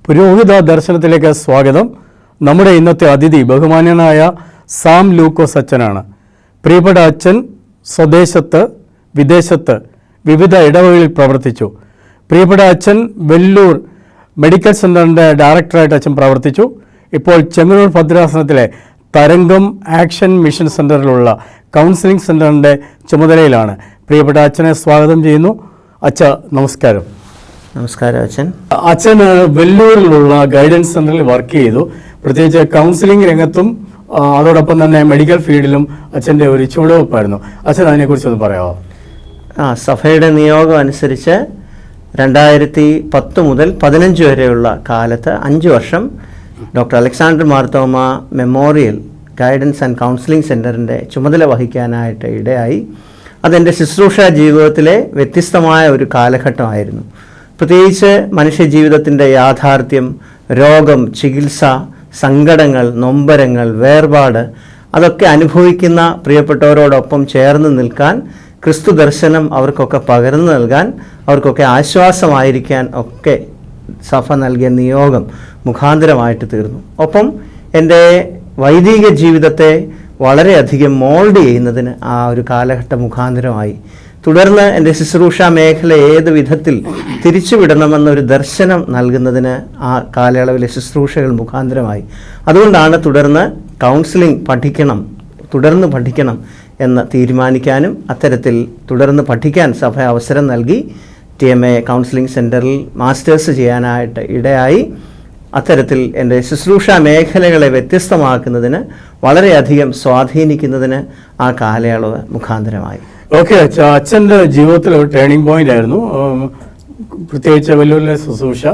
പുരോഹിത ദർശനത്തിലേക്ക് സ്വാഗതം. നമ്മുടെ ഇന്നത്തെ അതിഥി ബഹുമാന്യനായ സാം ലൂക്കോസ് അച്ഛനാണ്. പ്രിയപ്പെട്ട അച്ഛൻ സ്വദേശത്ത് വിദേശത്ത് വിവിധ ഇടവകളിൽ പ്രവർത്തിച്ചു. പ്രിയപ്പെട്ട അച്ഛൻ വെല്ലൂർ മെഡിക്കൽ സെൻ്ററിൻ്റെ ഡയറക്ടറായിട്ട് അച്ഛൻ പ്രവർത്തിച്ചു. ഇപ്പോൾ ചെങ്ങന്നൂർ ഭദ്രാസനത്തിലെ തരംഗം ആക്ഷൻ മിഷൻ സെൻ്ററിലുള്ള കൗൺസിലിംഗ് സെൻ്ററിൻ്റെ ചുമതലയിലാണ്. പ്രിയപ്പെട്ട അച്ഛനെ സ്വാഗതം ചെയ്യുന്നു. അച്ഛ നമസ്കാരം. നമസ്കാരം അച്ഛൻ. അച്ഛൻ വെല്ലൂരിലുള്ള ഗൈഡൻസ് സെൻ്ററിൽ വർക്ക് ചെയ്തു. പ്രത്യേകിച്ച് കൗൺസിലിംഗ് രംഗത്തും അതോടൊപ്പം തന്നെ മെഡിക്കൽ ഫീൽഡിലും അച്ഛൻ്റെ ഒരു ചുവടുവെപ്പായിരുന്നു. അച്ഛൻ അതിനെക്കുറിച്ചൊന്ന് പറയാമോ? സഭയുടെ നിയോഗം അനുസരിച്ച് 2010 മുതൽ 15 വരെയുള്ള കാലത്ത് 5 വർഷം doctor Alexander Marthoma memorial guidance and counselling സെൻ്ററിൻ്റെ ചുമതല വഹിക്കാനായിട്ട് ഇടയായി. അതെൻ്റെ ശുശ്രൂഷ ജീവിതത്തിലെ വ്യത്യസ്തമായ ഒരു കാലഘട്ടമായിരുന്നു. പ്രത്യേകിച്ച് മനുഷ്യജീവിതത്തിൻ്റെ യാഥാർത്ഥ്യം, രോഗം, ചികിത്സ, സങ്കടങ്ങൾ, നൊമ്പരങ്ങൾ, വേർപാട് അതൊക്കെ അനുഭവിക്കുന്ന പ്രിയപ്പെട്ടവരോടൊപ്പം ചേർന്ന് നിൽക്കാൻ, ക്രിസ്തു ദർശനം അവർക്കൊക്കെ പകർന്നു നൽകാൻ, അവർക്കൊക്കെ ആശ്വാസമായിരിക്കാൻ ഒക്കെ സഭ നൽകിയ നിയോഗം മുഖാന്തരമായിട്ട് തീർന്നു. ഒപ്പം എൻ്റെ വൈദിക ജീവിതത്തെ വളരെയധികം മോൾഡ് ചെയ്യുന്നതിന് ആ ഒരു കാലഘട്ടം മുഖാന്തരമായി. തുടർന്ന് എൻ്റെ ശുശ്രൂഷ മേഖല ഏത് വിധത്തിൽ തിരിച്ചുവിടണമെന്നൊരു ദർശനം നൽകുന്നതിന് ആ കാലയളവിലെ ശുശ്രൂഷകൾ മുഖാന്തരമായി. അതുകൊണ്ടാണ് തുടർന്ന് കൗൺസിലിംഗ് തുടർന്ന് പഠിക്കണം എന്ന് തീരുമാനിക്കാനും അത്തരത്തിൽ തുടർന്ന് പഠിക്കാൻ സഭ അവസരം നൽകി TMA കൗൺസിലിംഗ് സെൻ്ററിൽ മാസ്റ്റേഴ്സ് ചെയ്യാനായിട്ട് ഇടയായി. അത്തരത്തിൽ എൻ്റെ ശുശ്രൂഷ മേഖലകളെ വ്യത്യസ്തമാക്കുന്നതിന്, വളരെയധികം സ്വാധീനിക്കുന്നതിന് ആ കാലയളവ് മുഖാന്തരമായി. ഓക്കെ, അച്ഛൻ്റെ ജീവിതത്തിൽ ഒരു ടേണിംഗ് പോയിന്റ് ആയിരുന്നു. പ്രത്യേകിച്ച് വെല്ലൂരിലെ ശുശ്രൂഷ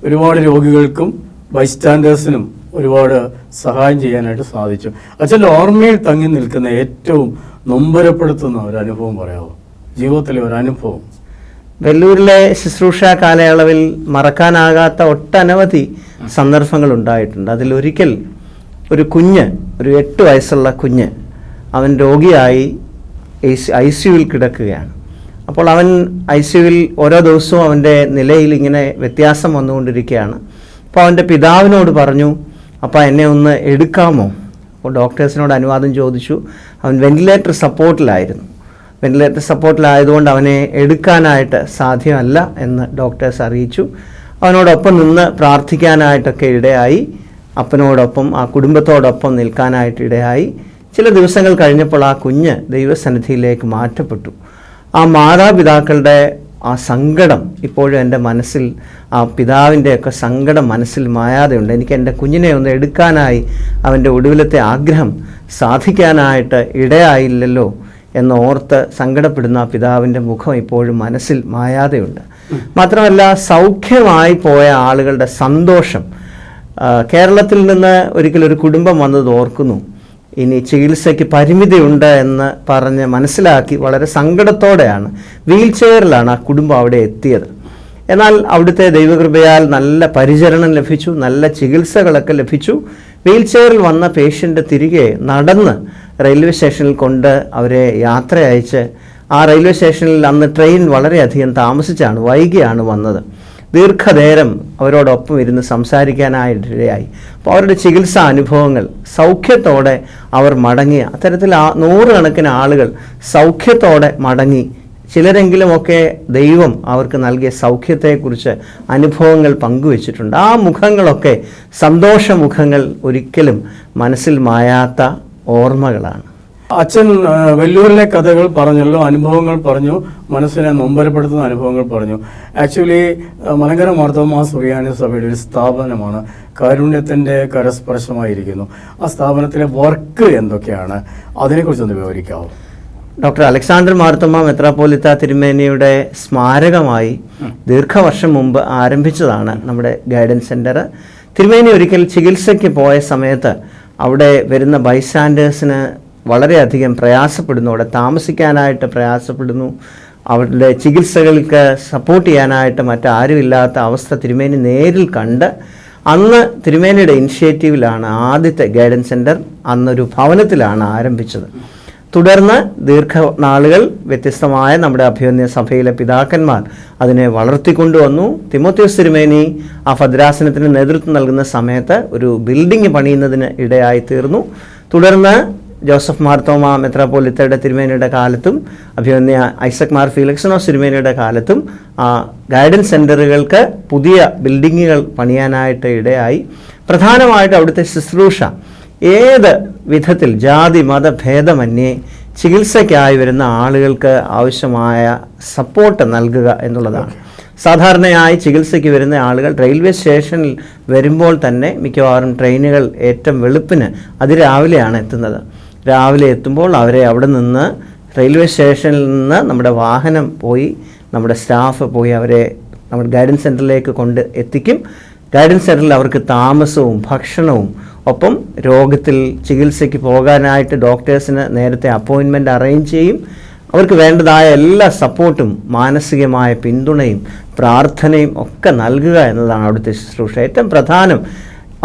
ഒരുപാട് രോഗികൾക്കും ബൈസ്റ്റാൻഡേഴ്സിനും ഒരുപാട് സഹായം ചെയ്യാനായിട്ട് സാധിച്ചു. അച്ഛൻ്റെ ഓർമ്മയിൽ തങ്ങി നിൽക്കുന്ന ഏറ്റവും നൊമ്പരപ്പെടുത്തുന്ന ഒരു അനുഭവം പറയാമോ? ജീവിതത്തിലെ ഒരു അനുഭവം. വെല്ലൂരിലെ ശുശ്രൂഷ കാലയളവിൽ മറക്കാനാകാത്ത ഒട്ടനവധി സന്ദർഭങ്ങൾ ഉണ്ടായിട്ടുണ്ട്. അതിലൊരിക്കൽ ഒരു 8 വയസ്സുള്ള കുഞ്ഞ്, അവൻ രോഗിയായി ICUവിൽ കിടക്കുകയാണ്. അപ്പോൾ അവൻ ICUവിൽ ഓരോ ദിവസവും അവൻ്റെ നിലയിൽ ഇങ്ങനെ വ്യത്യാസം വന്നുകൊണ്ടിരിക്കുകയാണ്. അപ്പോൾ അവൻ്റെ പിതാവിനോട് പറഞ്ഞു, അപ്പോൾ എന്നെ ഒന്ന് എടുക്കാമോ? അപ്പോൾ ഡോക്ടേഴ്സിനോട് അനുവാദം ചോദിച്ചു. അവൻ വെന്റിലേറ്റർ സപ്പോർട്ടിലായതുകൊണ്ട് അവനെ എടുക്കാനായിട്ട് സാധ്യമല്ല എന്ന് ഡോക്ടേഴ്സ് അറിയിച്ചു. അവനോടൊപ്പം നിന്ന് പ്രാർത്ഥിക്കാനായിട്ടൊക്കെ ഇടയായി. അപ്പനോടൊപ്പം ആ കുടുംബത്തോടൊപ്പം നിൽക്കാനായിട്ട് ഇടയായി. ചില ദിവസങ്ങൾ കഴിഞ്ഞപ്പോൾ ആ കുഞ്ഞ് ദൈവസന്നിധിയിലേക്ക് മാറ്റപ്പെട്ടു. ആ മാതാപിതാക്കളുടെ ആ സങ്കടം ഇപ്പോഴും എൻ്റെ മനസ്സിൽ, ആ പിതാവിൻ്റെയൊക്കെ സങ്കടം മനസ്സിൽ മായാതെയുണ്ട്. എനിക്ക് എൻ്റെ കുഞ്ഞിനെ ഒന്ന് എടുക്കാനായി അവൻ്റെ ഒടുവിലത്തെ ആഗ്രഹം സാധിക്കാനായിട്ട് ഇടയായില്ലല്ലോ എന്നോർത്ത് സങ്കടപ്പെടുന്ന ആ പിതാവിൻ്റെ മുഖം ഇപ്പോഴും മനസ്സിൽ മായാതെയുണ്ട്. മാത്രമല്ല, സൗഖ്യമായി പോയ ആളുകളുടെ സന്തോഷം. കേരളത്തിൽ നിന്ന് ഒരിക്കലൊരു കുടുംബം വന്നത് ഓർക്കുന്നു. ഇനി ചികിത്സയ്ക്ക് പരിമിതിയുണ്ട് എന്ന് പറഞ്ഞ് മനസ്സിലാക്കി വളരെ സങ്കടത്തോടെയാണ്, വീൽ ചെയറിലാണ് ആ കുടുംബം അവിടെ എത്തിയത്. എന്നാൽ അവിടുത്തെ ദൈവകൃപയാൽ നല്ല പരിചരണം ലഭിച്ചു, നല്ല ചികിത്സകളൊക്കെ ലഭിച്ചു. വീൽ ചെയറിൽ വന്ന പേഷ്യൻ്റ് തിരികെ നടന്ന് റെയിൽവേ സ്റ്റേഷനിൽ കൊണ്ട് അവരെ യാത്ര അയച്ച്, ആ റെയിൽവേ സ്റ്റേഷനിൽ അന്ന് ട്രെയിൻ വളരെയധികം വൈകിയാണ് വന്നത്. ദീർഘനേരം അവരോടൊപ്പം ഇരുന്ന് സംസാരിക്കാനായിട്ടിടയായി. അപ്പോൾ അവരുടെ ചികിത്സാ അനുഭവങ്ങൾ, സൗഖ്യത്തോടെ അവർ മടങ്ങിയ അത്തരത്തിൽ 100 കണക്കിന് ആളുകൾ സൗഖ്യത്തോടെ മടങ്ങി. ചിലരെങ്കിലുമൊക്കെ ദൈവം അവർക്ക് നൽകിയ സൗഖ്യത്തെക്കുറിച്ച് അനുഭവങ്ങൾ പങ്കുവച്ചിട്ടുണ്ട്. ആ മുഖങ്ങളൊക്കെ സന്തോഷമുഖങ്ങൾ, ഒരിക്കലും മനസ്സിൽ മായാത്ത ഓർമ്മകളാണ്. അച്ഛൻ വെല്ലൂരിലെ കഥകൾ പറഞ്ഞല്ലോ, അനുഭവങ്ങൾ പറഞ്ഞു, മനസ്സിനെ നൊമ്പരപ്പെടുത്തുന്ന അനുഭവങ്ങൾ പറഞ്ഞു. ആക്ച്വലി മലങ്കര മാർത്തോമാ സുറിയാനി സഭയുടെ ഒരു സ്ഥാപനമാണ്, കാരുണ്യത്തിൻ്റെ കരസ്പർശമായിരിക്കുന്നു. ആ സ്ഥാപനത്തിലെ വർക്ക് എന്തൊക്കെയാണ്? അതിനെക്കുറിച്ചൊന്ന് വിവരിക്കാമോ? ഡോക്ടർ അലക്സാണ്ടർ മാർത്തോമാ മെത്രാപ്പോലിത്ത തിരുമേനിയുടെ സ്മാരകമായി ദീർഘവർഷം മുമ്പ് ആരംഭിച്ചതാണ് നമ്മുടെ ഗൈഡൻസ് സെൻ്റർ. തിരുമേനി ഒരിക്കൽ ചികിത്സയ്ക്ക് പോയ സമയത്ത് അവിടെ വരുന്ന ബൈസ്റ്റാൻഡേഴ്സിന് വളരെയധികം പ്രയാസപ്പെടുന്നു, അവിടെ താമസിക്കാനായിട്ട് പ്രയാസപ്പെടുന്നു, അവരുടെ ചികിത്സകൾക്ക് സപ്പോർട്ട് ചെയ്യാനായിട്ട് മറ്റാരുമില്ലാത്ത അവസ്ഥ തിരുമേനി നേരിൽ കണ്ട്, അന്ന് തിരുമേനിയുടെ ഇനിഷ്യേറ്റീവിലാണ് ആദ്യത്തെ ഗൈഡൻസ് സെൻ്റർ അന്നൊരു ഭവനത്തിലാണ് ആരംഭിച്ചത്. തുടർന്ന് ദീർഘനാളുകൾ വ്യത്യസ്തമായ നമ്മുടെ അഭ്യുന്നയ സഭയിലെ പിതാക്കന്മാർ അതിനെ വളർത്തിക്കൊണ്ടുവന്നു. തിമോത്തിയോസ് തിരുമേനി ആ ഭദ്രാസനത്തിന് നേതൃത്വം നൽകുന്ന സമയത്ത് ഒരു ബിൽഡിംഗ് പണിയുന്നതിന് ഇടയായി തീർന്നു. തുടർന്ന് ജോസഫ് മാർത്തോമ മെത്രാപ്പോലിത്തയുടെ തിരുമേനിയുടെ കാലത്തും അഭിമന്യ ഐസക് മാർ ഫീലിക്സനോസ് തിരുമേനിയുടെ കാലത്തും ആ ഗൈഡൻസ് സെൻ്ററുകൾക്ക് പുതിയ ബിൽഡിങ്ങുകൾ പണിയാനായിട്ട് ഇടയായി. പ്രധാനമായിട്ട് അവിടുത്തെ ശുശ്രൂഷ ഏത് വിധത്തിൽ ജാതി മത ഭേദമന്യേ ചികിത്സയ്ക്കായി വരുന്ന ആളുകൾക്ക് ആവശ്യമായ സപ്പോർട്ട് നൽകുക എന്നുള്ളതാണ്. സാധാരണയായി ചികിത്സയ്ക്ക് വരുന്ന ആളുകൾ റെയിൽവേ സ്റ്റേഷനിൽ വരുമ്പോൾ തന്നെ മിക്കവാറും ട്രെയിനുകൾ ഏറ്റവും വെളുപ്പിന് അതിരാവിലെയാണ് എത്തുന്നത്. രാവിലെ എത്തുമ്പോൾ അവരെ അവിടെ നിന്ന് റെയിൽവേ സ്റ്റേഷനിൽ നിന്ന് നമ്മുടെ വാഹനം പോയി, നമ്മുടെ സ്റ്റാഫ് പോയി അവരെ നമ്മുടെ ഗൈഡൻസ് സെൻറ്ററിലേക്ക് കൊണ്ട് എത്തിക്കും. ഗൈഡൻസ് സെൻറ്ററിൽ അവർക്ക് താമസവും ഭക്ഷണവും ഒപ്പം രോഗത്തിൽ ചികിത്സയ്ക്ക് പോകാനായിട്ട് ഡോക്ടേഴ്സിന് നേരത്തെ അപ്പോയിൻമെൻറ്റ് അറേഞ്ച് ചെയ്യും. അവർക്ക് വേണ്ടതായ എല്ലാ സപ്പോർട്ടും മാനസികമായ പിന്തുണയും പ്രാർത്ഥനയും ഒക്കെ നൽകുക എന്നതാണ് അവിടുത്തെ ശുശ്രൂഷ. ഏറ്റവും പ്രധാനം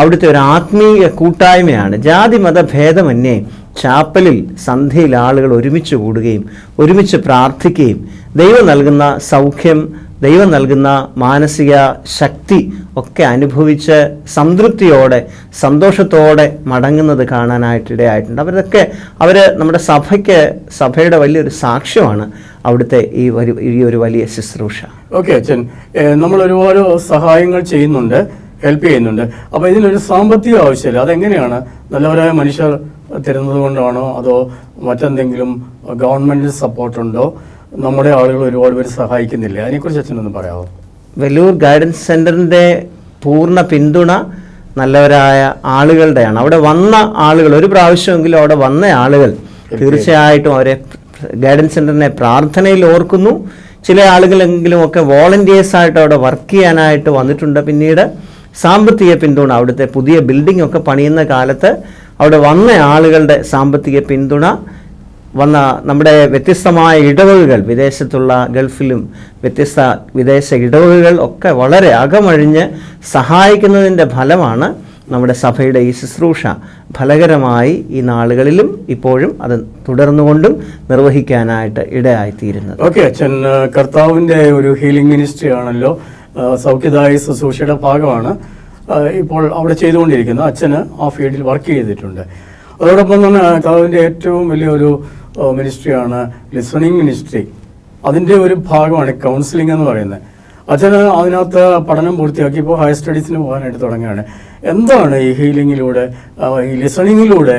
അവിടുത്തെ ഒരു ആത്മീയ കൂട്ടായ്മയാണ്. ജാതി മത ഭേദമന്യേ ചാപ്പലിൽ സന്ധ്യയിൽ ആളുകൾ ഒരുമിച്ച് കൂടുകയും ഒരുമിച്ച് പ്രാർത്ഥിക്കുകയും ദൈവം നൽകുന്ന സൗഖ്യം, ദൈവം നൽകുന്ന മാനസിക ശക്തി ഒക്കെ അനുഭവിച്ച് സംതൃപ്തിയോടെ സന്തോഷത്തോടെ മടങ്ങുന്നത് കാണാനായിട്ടിടയായിട്ടുണ്ട്. അവർ നമ്മുടെ സഭയുടെ വലിയൊരു സാക്ഷ്യമാണ് അവിടുത്തെ ഈ ഒരു വലിയ ശുശ്രൂഷ. ഓക്കെ അച്ഛൻ, നമ്മൾ ഒരുപാട് സഹായങ്ങൾ ചെയ്യുന്നുണ്ട്, ഹെൽപ്പ് ചെയ്യുന്നുണ്ട്. അപ്പോൾ ഇതിനൊരു സാമ്പത്തിക ആവശ്യമില്ല. അതെങ്ങനെയാണ്? നല്ലവരായ മനുഷ്യർ തരുന്നത് കൊണ്ടാണോ അതോ മറ്റെന്തെങ്കിലും ഗവൺമെൻറ് സപ്പോർട്ടുണ്ടോ? നമ്മുടെ ആളുകൾ ഒരുപാട് പേര് സഹായിക്കുന്നില്ല. അതിനെക്കുറിച്ച് അച്ഛനൊന്ന് പറയാമോ? വെല്ലൂർ ഗൈഡൻസ് സെൻ്ററിൻ്റെ പൂർണ്ണ പിന്തുണ നല്ലവരായ ആളുകളുടെയാണ്. അവിടെ വന്ന ആളുകൾ, ഒരു പ്രാവശ്യമെങ്കിലും അവിടെ വന്ന ആളുകൾ തീർച്ചയായിട്ടും അവരെ ഗൈഡൻസ് സെൻ്ററിനെ പ്രാർത്ഥനയിൽ ഓർക്കുന്നു. ചില ആളുകളെങ്കിലും ഒക്കെ വോളണ്ടിയേഴ്സായിട്ട് അവിടെ വർക്ക് ചെയ്യാനായിട്ട് വന്നിട്ടുണ്ട്. പിന്നീട് സാമ്പത്തിക പിന്തുണ, അവിടുത്തെ പുതിയ ബിൽഡിംഗ് ഒക്കെ പണിയുന്ന കാലത്ത് അവിടെ വന്ന ആളുകളുടെ സാമ്പത്തിക പിന്തുണ, വന്ന നമ്മുടെ വ്യത്യസ്തമായ ഇടവകകൾ, വിദേശത്തുള്ള ഗൾഫിലും വ്യത്യസ്ത വിദേശ ഇടവകകൾ ഒക്കെ വളരെ അകമഴിഞ്ഞ് സഹായിക്കുന്നതിൻ്റെ ഫലമാണ് നമ്മുടെ സഭയുടെ ഈ ശുശ്രൂഷ ഫലകരമായി ഈ നാളുകളിലും ഇപ്പോഴും അത് തുടർന്നുകൊണ്ടും നിർവഹിക്കാനായിട്ട് ഇടയായിത്തീരുന്നത്. ഓക്കെ അച്ഛൻ, കർത്താവിൻ്റെ ഒരു ഹീലിംഗ് മിനിസ്ട്രി ആണല്ലോ, സൗഖ്യദായ ശുശ്രൂഷയുടെ ഭാഗമാണ് ഇപ്പോൾ അവിടെ ചെയ്തുകൊണ്ടിരിക്കുന്നത്. അച്ഛന് ആ ഫീൽഡിൽ വർക്ക് ചെയ്തിട്ടുണ്ട്. അതോടൊപ്പം തന്നെ കർത്താവിൻ്റെ ഏറ്റവും വലിയൊരു മിനിസ്ട്രിയാണ് ലിസണിങ് മിനിസ്ട്രി. അതിൻ്റെ ഒരു ഭാഗമാണ് കൗൺസിലിംഗ് എന്ന് പറയുന്നത്. അച്ഛന് അതിനകത്ത് പഠനം പൂർത്തിയാക്കി ഇപ്പോൾ ഹയർ സ്റ്റഡീസിന് പോകാനായിട്ട് തുടങ്ങുകയാണ്. എന്താണ് ഈ ഹീലിങ്ങിലൂടെ, ഈ ലിസണിങ്ങിലൂടെ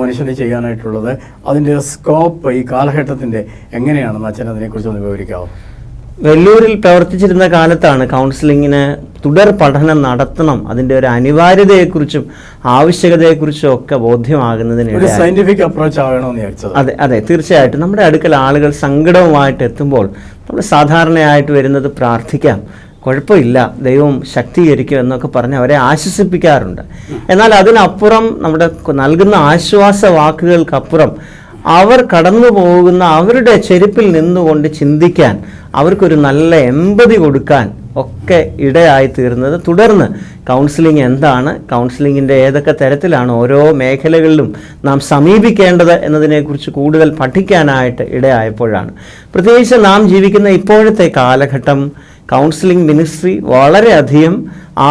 മനുഷ്യന് ചെയ്യാനായിട്ടുള്ളത്? അതിൻ്റെ സ്കോപ്പ് ഈ കാലഘട്ടത്തിൻ്റെ എങ്ങനെയാണെന്ന് അച്ഛൻ അതിനെക്കുറിച്ചൊന്ന് വിവരിക്കാമോ? വെല്ലൂരിൽ പ്രവർത്തിച്ചിരുന്ന കാലത്താണ് കൗൺസിലിങ്ങിന് തുടർ പഠനം നടത്തണം, അതിൻ്റെ ഒരു അനിവാര്യതയെക്കുറിച്ചും ആവശ്യകതയെക്കുറിച്ചും ഒക്കെ ബോധ്യമാകുന്നതിന് സയന്റിഫിക് അപ്രോച്ച് ആകണമെന്ന് വിചാരിച്ചത്. അതെ, തീർച്ചയായിട്ടും. നമ്മുടെ അടുക്കൽ ആളുകൾ സങ്കടവുമായിട്ട് എത്തുമ്പോൾ നമ്മൾ സാധാരണയായിട്ട് വരുന്നത് പ്രാർത്ഥിക്കാം, കുഴപ്പമില്ല, ദൈവം ശക്തീകരിക്കും എന്നൊക്കെ പറഞ്ഞ് അവരെ ആശ്വസിപ്പിക്കാറുണ്ട്. എന്നാൽ അതിനപ്പുറം നമ്മുടെ നൽകുന്ന ആശ്വാസ വാക്കുകൾക്കപ്പുറം അവർ കടന്നു പോകുന്ന അവരുടെ ചെരുപ്പിൽ നിന്നുകൊണ്ട് ചിന്തിക്കാൻ, അവർക്കൊരു നല്ല എമ്പതി കൊടുക്കാൻ ഒക്കെ ഇടയായി തീർന്നത്. തുടർന്ന് കൗൺസിലിംഗ് എന്താണ്, കൗൺസിലിങ്ങിൻ്റെ ഏതൊക്കെ തരത്തിലാണ് ഓരോ മേഖലകളിലും നാം സമീപിക്കേണ്ടത് എന്നതിനെക്കുറിച്ച് കൂടുതൽ പഠിക്കാനായിട്ട് ഇടയായപ്പോഴാണ്. പ്രത്യേകിച്ച് നാം ജീവിക്കുന്ന ഇപ്പോഴത്തെ കാലഘട്ടം കൗൺസിലിംഗ് മിനിസ്ട്രി വളരെയധികം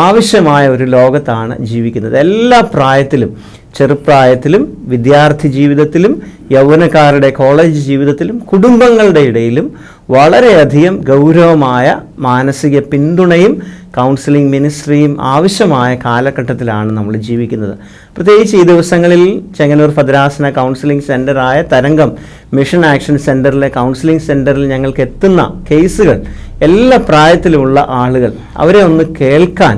ആവശ്യമായ ഒരു ലോകത്താണ് ജീവിക്കുന്നത്. എല്ലാ പ്രായത്തിലും, ചെറുപ്രായത്തിലും, വിദ്യാർത്ഥി ജീവിതത്തിലും, യൗവനക്കാരുടെ കോളേജ് ജീവിതത്തിലും, കുടുംബങ്ങളുടെ ഇടയിലും വളരെയധികം ഗൗരവമായ മാനസിക പിന്തുണയും കൗൺസിലിംഗ് മിനിസ്ട്രിയും ആവശ്യമായ കാലഘട്ടത്തിലാണ് നമ്മൾ ജീവിക്കുന്നത്. പ്രത്യേകിച്ച് ഈ ദിവസങ്ങളിൽ ചെങ്ങന്നൂർ ഭദ്രാസന കൗൺസിലിംഗ് സെൻ്ററായ തരംഗം മിഷൻ ആക്ഷൻ സെൻ്ററിലെ കൗൺസിലിംഗ് സെൻ്ററിൽ ഞങ്ങൾക്ക് എത്തുന്ന കേസുകൾ എല്ലാ പ്രായത്തിലുമുള്ള ആളുകൾ, അവരെ ഒന്ന് കേൾക്കാൻ,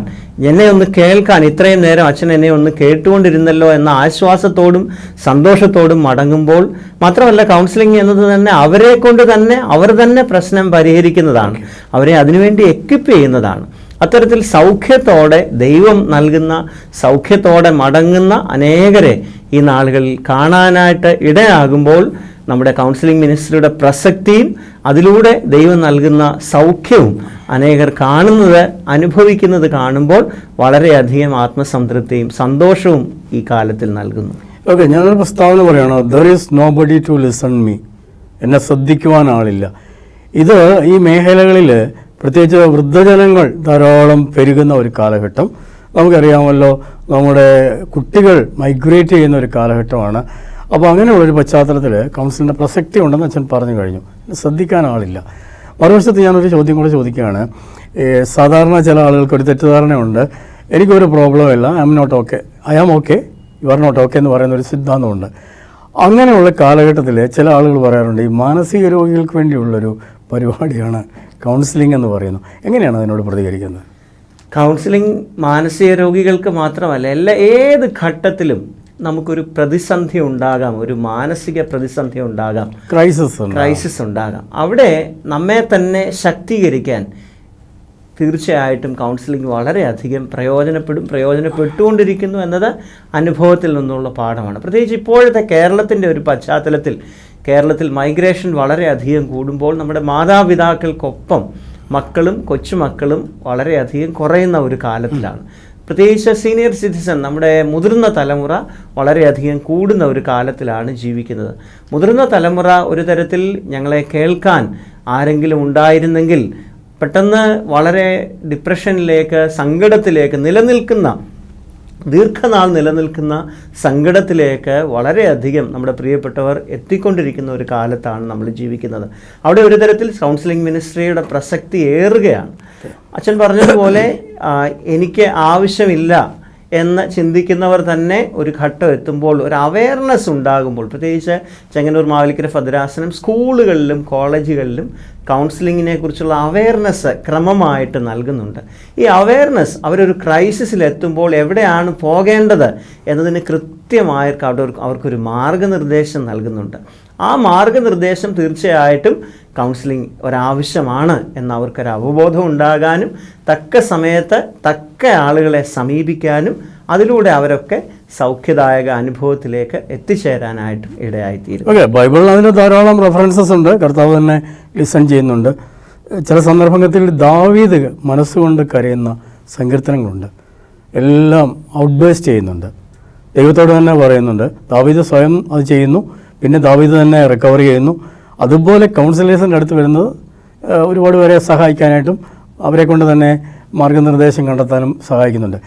എന്നെ ഒന്ന് കേൾക്കാൻ, ഇത്രയും നേരം അച്ഛൻ എന്നെ ഒന്ന് കേട്ടുകൊണ്ടിരുന്നല്ലോ എന്ന ആശ്വാസത്തോടും സന്തോഷത്തോടും മടങ്ങുമ്പോൾ, മാത്രമല്ല കൗൺസിലിംഗ് എന്നത് തന്നെ അവരെ കൊണ്ട് തന്നെ അവർ തന്നെ പ്രശ്നം പരിഹരിക്കുന്നതാണ്, അവരെ അതിനുവേണ്ടി എക്വിപ്പ് ചെയ്യുന്നതാണ്. അത്തരത്തിൽ സൗഖ്യത്തോടെ, ദൈവം നൽകുന്ന സൗഖ്യത്തോടെ മടങ്ങുന്ന അനേകരെ ഈ നാളുകളിൽ കാണാനായിട്ട് ഇടയാകുമ്പോൾ നമ്മുടെ കൗൺസിലിംഗ് മിനിസ്ട്രിയുടെ പ്രസക്തിയും അതിലൂടെ ദൈവം നൽകുന്ന സൗഖ്യവും അനേകർ കാണുന്നത്, അനുഭവിക്കുന്നത് കാണുമ്പോൾ വളരെയധികം ആത്മസംതൃപ്തിയും സന്തോഷവും ഈ കാലത്തിൽ നൽകുന്നു. ഓക്കെ, ഞാനൊരു പ്രസ്താവന പറയുകയാണ്. There is nobody to listen me. എന്നെ ശ്രദ്ധിക്കുവാൻ ആളില്ല. ഇത് ഈ മേഖലകളിൽ പ്രത്യേകിച്ച് വൃദ്ധജനങ്ങൾ ധാരാളം പെരുകുന്ന ഒരു കാലഘട്ടം. നമുക്കറിയാമല്ലോ, നമ്മുടെ കുട്ടികൾ മൈഗ്രേറ്റ് ചെയ്യുന്ന ഒരു കാലഘട്ടമാണ്. അപ്പോൾ അങ്ങനെയുള്ളൊരു പശ്ചാത്തലത്തിൽ കൗൺസിലിൻ്റെ പ്രസക്തി ഉണ്ടെന്ന് അച്ഛൻ പറഞ്ഞു കഴിഞ്ഞു. ശ്രദ്ധിക്കാൻ ആളില്ല. മറുവശത്ത് ഞാനൊരു ചോദ്യം കൂടെ ചോദിക്കുകയാണ്. സാധാരണ ചില ആളുകൾക്ക് ഒരു തെറ്റിദ്ധാരണയുണ്ട്, എനിക്കൊരു പ്രോബ്ലം ഇല്ല, I am okay, you are not okay എന്ന് പറയുന്ന ഒരു സിദ്ധാന്തമുണ്ട്. അങ്ങനെയുള്ള കാലഘട്ടത്തിൽ ചില ആളുകൾ പറയാറുണ്ട്, ഈ മാനസിക രോഗികൾക്ക് വേണ്ടിയുള്ളൊരു പരിപാടിയാണ് കൗൺസിലിംഗ് എന്ന് പറയുന്നു. എങ്ങനെയാണ് അതിനോട് പ്രതികരിക്കുന്നത്? കൗൺസിലിംഗ് മാനസിക രോഗികൾക്ക് മാത്രമല്ല, ഏത് ഘട്ടത്തിലും നമുക്കൊരു പ്രതിസന്ധി ഉണ്ടാകാം, ഒരു മാനസിക പ്രതിസന്ധി ഉണ്ടാകാം, ക്രൈസിസ് ഉണ്ടാകാം. അവിടെ നമ്മെ തന്നെ ശക്തീകരിക്കാൻ തീർച്ചയായിട്ടും കൗൺസിലിംഗ് വളരെയധികം പ്രയോജനപ്പെട്ടുകൊണ്ടിരിക്കുന്നു എന്നത് അനുഭവത്തിൽ നിന്നുള്ള പാഠമാണ്. പ്രത്യേകിച്ച് ഇപ്പോഴത്തെ കേരളത്തിൻ്റെ ഒരു പശ്ചാത്തലത്തിൽ കേരളത്തിൽ മൈഗ്രേഷൻ വളരെയധികം കൂടുമ്പോൾ നമ്മുടെ മാതാപിതാക്കൾക്കൊപ്പം മക്കളും കൊച്ചുമക്കളും വളരെയധികം കുറയുന്ന ഒരു കാലത്തിലാണ്. പ്രത്യേകിച്ച് സീനിയർ സിറ്റിസൺ, നമ്മുടെ മുതിർന്ന തലമുറ വളരെയധികം കൂടുന്ന ഒരു കാലത്തിലാണ് ജീവിക്കുന്നത്. മുതിർന്ന തലമുറ ഒരു തരത്തിൽ ഞങ്ങളെ കേൾക്കാൻ ആരെങ്കിലും ഉണ്ടായിരുന്നെങ്കിൽ പെട്ടെന്ന് വളരെ ഡിപ്രഷനിലേക്ക്, സങ്കടത്തിലേക്ക്, ദീർഘനാൾ നിലനിൽക്കുന്ന സങ്കടത്തിലേക്ക് വളരെയധികം നമ്മുടെ പ്രിയപ്പെട്ടവർ എത്തിക്കൊണ്ടിരിക്കുന്ന ഒരു കാലത്താണ് നമ്മൾ ജീവിക്കുന്നത്. അവിടെ ഒരു തരത്തിൽ കൗൺസിലിംഗ് മിനിസ്ട്രിയുടെ പ്രസക്തി ഏറുകയാണ്. അച്ഛൻ പറഞ്ഞതുപോലെ എനിക്ക് ആവശ്യമില്ല എന്ന് ചിന്തിക്കുന്നവർ തന്നെ ഒരു ഘട്ടം എത്തുമ്പോൾ, ഒരു അവയർനെസ് ഉണ്ടാകുമ്പോൾ, പ്രത്യേകിച്ച് ചെങ്ങന്നൂർ മാവേലിക്കര ഭദ്രാസനം സ്കൂളുകളിലും കോളേജുകളിലും കൗൺസിലിങ്ങിനെ കുറിച്ചുള്ള അവയർനെസ് ക്രമമായിട്ട് നൽകുന്നുണ്ട്. ഈ അവയർനെസ് അവരൊരു ക്രൈസിസിലെത്തുമ്പോൾ എവിടെയാണ് പോകേണ്ടത് എന്നതിന് കൃത്യമായിട്ട് അവർക്കൊരു മാർഗനിർദ്ദേശം നൽകുന്നുണ്ട്. ആ മാർഗനിർദ്ദേശം തീർച്ചയായിട്ടും കൗൺസിലിംഗ് ഒരാവശ്യമാണ് എന്ന് അവർക്കൊരു അവബോധം ഉണ്ടാകാനും തക്ക സമയത്ത് തക്ക ആളുകളെ സമീപിക്കാനും അതിലൂടെ അവരൊക്കെ സൗഖ്യദായക അനുഭവത്തിലേക്ക് എത്തിച്ചേരാനായിട്ടും ഇടയായിത്തീരും. ഓക്കെ, ബൈബിളിൽ അതിന് ധാരാളം റെഫറൻസസ് ഉണ്ട്. കർത്താവ് തന്നെ ലിസൺ ചെയ്യുന്നുണ്ട്. ചില സന്ദർഭങ്ങളിൽ ദാവീദ് മനസ്സുകൊണ്ട് കരയുന്ന സങ്കീർത്തനങ്ങളുണ്ട്. എല്ലാം ഔട്ട്ബേസ്റ്റ് ചെയ്യുന്നുണ്ട്, ദൈവത്തോട് തന്നെ പറയുന്നുണ്ട്. ദാവീദ് സ്വയം അത് ചെയ്യുന്നു, പിന്നെ ദാവീദ് തന്നെ റിക്കവർ ചെയ്യുന്നു. അതുപോലെ കൗൺസിലേഴ്സിൻ്റെ അടുത്ത് വരുന്നത് ഒരുപാട് പേരെ സഹായിക്കാനായിട്ടും അവരെ കൊണ്ട് തന്നെ മാർഗനിർദ്ദേശം കണ്ടെത്താനും സഹായിക്കുന്നുണ്ട്.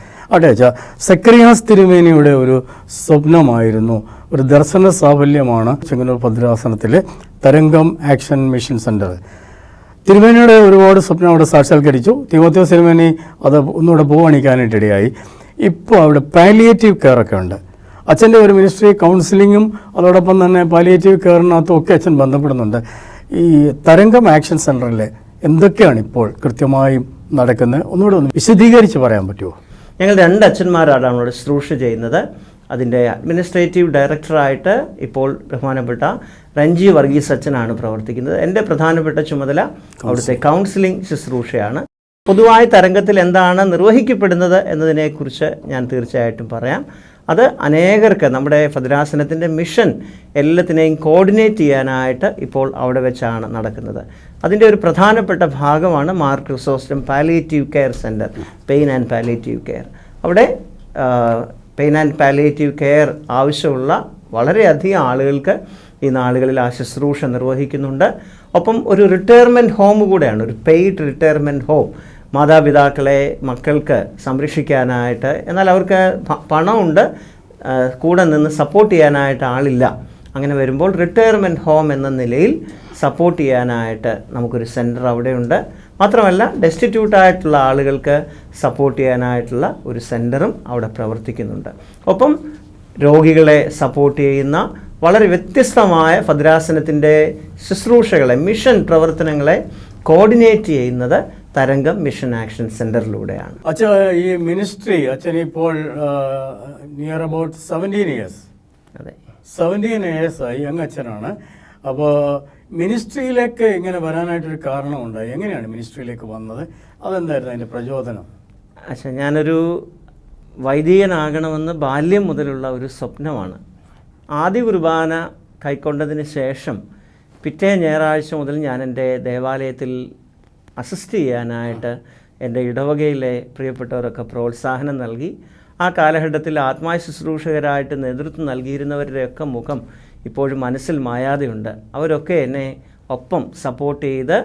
സെക്കരിയാസ് തിരുമേനിയുടെ ഒരു സ്വപ്നമായിരുന്നു, ഒരു ദർശന സാഫല്യമാണ് ചെങ്ങന്നൂർ ഭദ്രാസനത്തിലെ തരംഗം ആക്ഷൻ മിഷൻ സെൻറ്റർ. തിരുമേനിയുടെ ഒരുപാട് സ്വപ്നം അവിടെ സാക്ഷാത്കരിച്ചു. തിമോത്തിയോസ് തിരുമേനി അത് ഒന്നുകൂടെ പൂവണിക്കാനായിട്ടിടയായി. ഇപ്പോൾ അവിടെ പാലിയേറ്റീവ് കെയർ ഒക്കെ ഉണ്ട്. അച്ഛൻ്റെ ഒരു മിനിസ്ട്രി കൗൺസിലിങ്ങും അതോടൊപ്പം തന്നെ പാലിയേറ്റീവ് കെയറിനകത്തും ഒക്കെ അച്ഛൻ ബന്ധപ്പെടുന്നുണ്ട്. ഈ തരംഗം ആക്ഷൻ സെൻറ്ററിൽ എന്തൊക്കെയാണ് ഇപ്പോൾ കൃത്യമായും നടക്കുന്നത്? ഒന്നുകൂടെ ഒന്ന് വിശദീകരിച്ച് പറയാൻ പറ്റുമോ? ഞങ്ങൾ 2 അച്ഛന്മാരാണ് അവിടെ ശുശ്രൂഷ ചെയ്യുന്നത്. അതിൻ്റെ അഡ്മിനിസ്ട്രേറ്റീവ് ഡയറക്ടറായിട്ട് ഇപ്പോൾ ബഹുമാനപ്പെട്ട രഞ്ജി വർഗീസ് അച്ഛനാണ് പ്രവർത്തിക്കുന്നത്. എൻ്റെ പ്രധാനപ്പെട്ട ചുമതല അവിടുത്തെ കൗൺസിലിംഗ് ശുശ്രൂഷയാണ്. പൊതുവായി തരംഗത്തിൽ എന്താണ് നിർവഹിക്കപ്പെടുന്നത് എന്നതിനെക്കുറിച്ച് ഞാൻ തീർച്ചയായിട്ടും പറയാം. അത് അനേകർക്ക് നമ്മുടെ ഭദ്രാസനത്തിൻ്റെ മിഷൻ എല്ലാത്തിനെയും കോർഡിനേറ്റ് ചെയ്യാനായിട്ട് ഇപ്പോൾ അവിടെ വെച്ചാണ് നടക്കുന്നത്. അതിൻ്റെ ഒരു പ്രധാനപ്പെട്ട ഭാഗമാണ് Mar Chrysostom palliative care centre, pain and palliative care. അവിടെ പെയിൻ ആൻഡ് പാലിയേറ്റീവ് കെയർ ആവശ്യമുള്ള വളരെയധികം ആളുകൾക്ക് ഈ നാളുകളിൽ ആ ശുശ്രൂഷ നിർവഹിക്കുന്നുണ്ട്. ഒപ്പം ഒരു റിട്ടയർമെൻറ്റ് ഹോം കൂടെയാണ്, ഒരു പെയ്ഡ് റിട്ടയർമെൻറ്റ് ഹോം. മാതാപിതാക്കളെ മക്കൾക്ക് സംരക്ഷിക്കാനായിട്ട്, എന്നാൽ അവർക്ക് പണമുണ്ട്, കൂടെ നിന്ന് സപ്പോർട്ട് ചെയ്യാനായിട്ട് ആളില്ല. അങ്ങനെ വരുമ്പോൾ റിട്ടയർമെൻറ്റ് ഹോം എന്ന നിലയിൽ സപ്പോർട്ട് ചെയ്യാനായിട്ട് നമുക്കൊരു സെൻറ്റർ അവിടെയുണ്ട്. മാത്രമല്ല ഡെസ്റ്റിറ്റ്യൂട്ടായിട്ടുള്ള ആളുകൾക്ക് സപ്പോർട്ട് ചെയ്യാനായിട്ടുള്ള ഒരു സെൻറ്ററും അവിടെ പ്രവർത്തിക്കുന്നുണ്ട്. ഒപ്പം രോഗികളെ സപ്പോർട്ട് ചെയ്യുന്ന വളരെ വ്യത്യസ്തമായ ഭദ്രാസനത്തിൻ്റെ ശുശ്രൂഷകളെ, മിഷൻ പ്രവർത്തനങ്ങളെ കോർഡിനേറ്റ് ചെയ്യുന്നത് തരംഗം മിഷൻ ആക്ഷൻ സെൻറ്ററിലൂടെയാണ്. അച്ഛൻ ഈ മിനിസ്ട്രി അച്ഛൻ ഇപ്പോൾ നിയർ അബൌട്ട് 17 ഇയേഴ്സ്, അതെ 17 ഇയേഴ്സായി യങ് അച്ഛനാണ്. അപ്പോൾ മിനിസ്ട്രിയിലേക്ക് ഇങ്ങനെ വരാനായിട്ടൊരു കാരണമുണ്ടായി. എങ്ങനെയാണ് മിനിസ്ട്രിയിലേക്ക് വന്നത്? അതെന്തായിരുന്നു അതിൻ്റെ പ്രചോദനം? അച്ഛാ, ഞാനൊരു വൈദികനാകണമെന്ന് ബാല്യം മുതലുള്ള ഒരു സ്വപ്നമാണ്. ആദ്യ കുർബാന കൈക്കൊണ്ടതിന് ശേഷം പിറ്റേ ഞായറാഴ്ച മുതൽ ഞാൻ എൻ്റെ ദേവാലയത്തിൽ അസിസ്റ്റ് ചെയ്യാനായിട്ട് എൻ്റെ ഇടവകയിലെ പ്രിയപ്പെട്ടവരൊക്കെ പ്രോത്സാഹനം നൽകി. ആ കാലഘട്ടത്തിൽ ആത്മായ ശുശ്രൂഷകരായിട്ട് നേതൃത്വം നൽകിയിരുന്നവരുടെയൊക്കെ മുഖം ഇപ്പോഴും മനസ്സിൽ മായാതെയുണ്ട്. അവരൊക്കെ എന്നെ ഒപ്പം സപ്പോർട്ട് ചെയ്ത്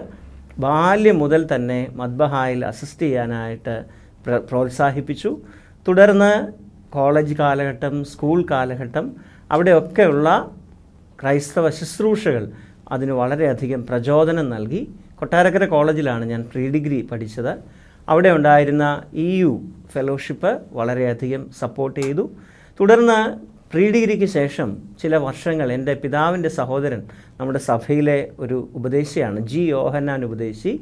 ബാല്യം മുതൽ തന്നെ മദ്ബഹായിൽ അസിസ്റ്റ് ചെയ്യാനായിട്ട് പ്രോത്സാഹിപ്പിച്ചു. തുടർന്ന് കോളേജ് കാലഘട്ടം, സ്കൂൾ കാലഘട്ടം, അവിടെയൊക്കെയുള്ള ക്രൈസ്തവ ശുശ്രൂഷകൾ അതിന് വളരെയധികം പ്രചോദനം നൽകി. കൊട്ടാരക്കര കോളേജിലാണ് ഞാൻ പ്രീ ഡിഗ്രി പഠിച്ചത്. അവിടെ ഉണ്ടായിരുന്ന EU ഫെലോഷിപ്പ് വളരെയധികം സപ്പോർട്ട് ചെയ്തു. തുടർന്ന് പ്രീ ഡിഗ്രിക്ക് ശേഷം ചില വർഷങ്ങൾ എൻ്റെ പിതാവിൻ്റെ സഹോദരൻ നമ്മുടെ സഭയിലെ ഒരു ഉപദേശിയാണ്, G. യോഹന്നാൻ ഉപദേശി.